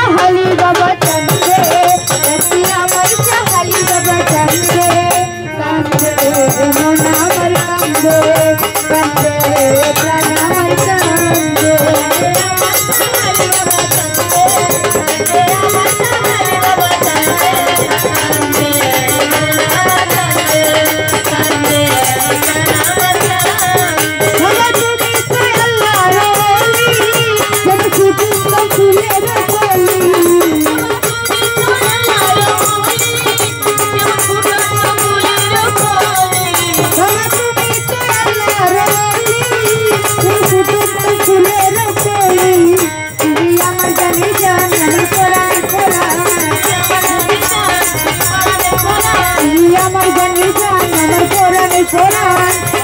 চাহালি বাবা চান্দে রাতি আমার চাহালি বাবা চান্দে কান্দে মন আমার কান্দে কান্দে প্রাণ আমার কান্দে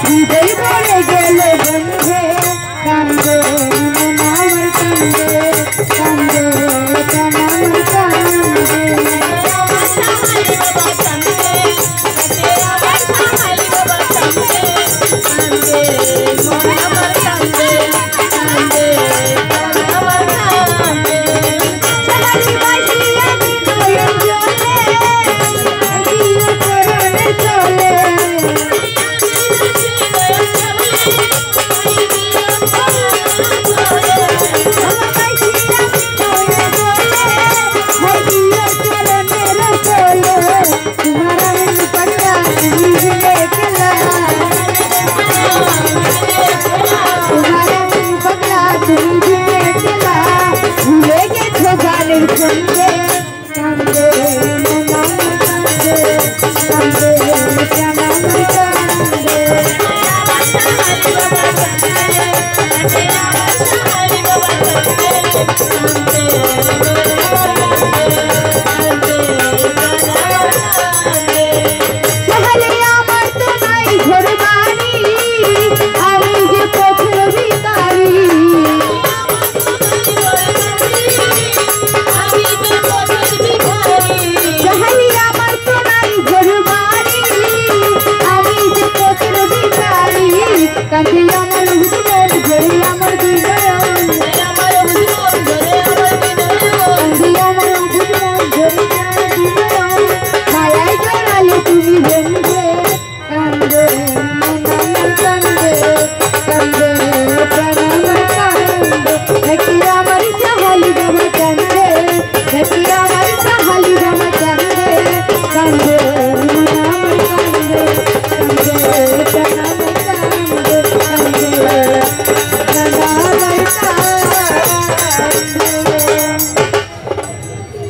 হৃদয় ভরে গেলে বন্ধে কান্দে মন আমার কান্দে কান্দে প্রাণ আমার কান্দে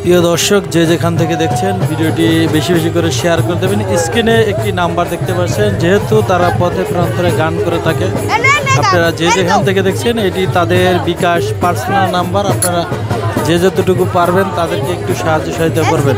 প্রিয় দর্শক, যে যেখান থেকে দেখছেন ভিডিওটি বেশি বেশি করে শেয়ার করে দেবেন। স্ক্রিনে একটি নাম্বার দেখতে পাচ্ছেন, যেহেতু তারা পথে প্রান্তরে গান করে থাকে, আপনারা যে যেখান থেকে দেখছেন এটি তাদের বিকাশ পার্সোনাল নাম্বার। আপনারা যে যতটুকু পারবেন তাদেরকে একটু সাহায্য সহায়তা করবেন।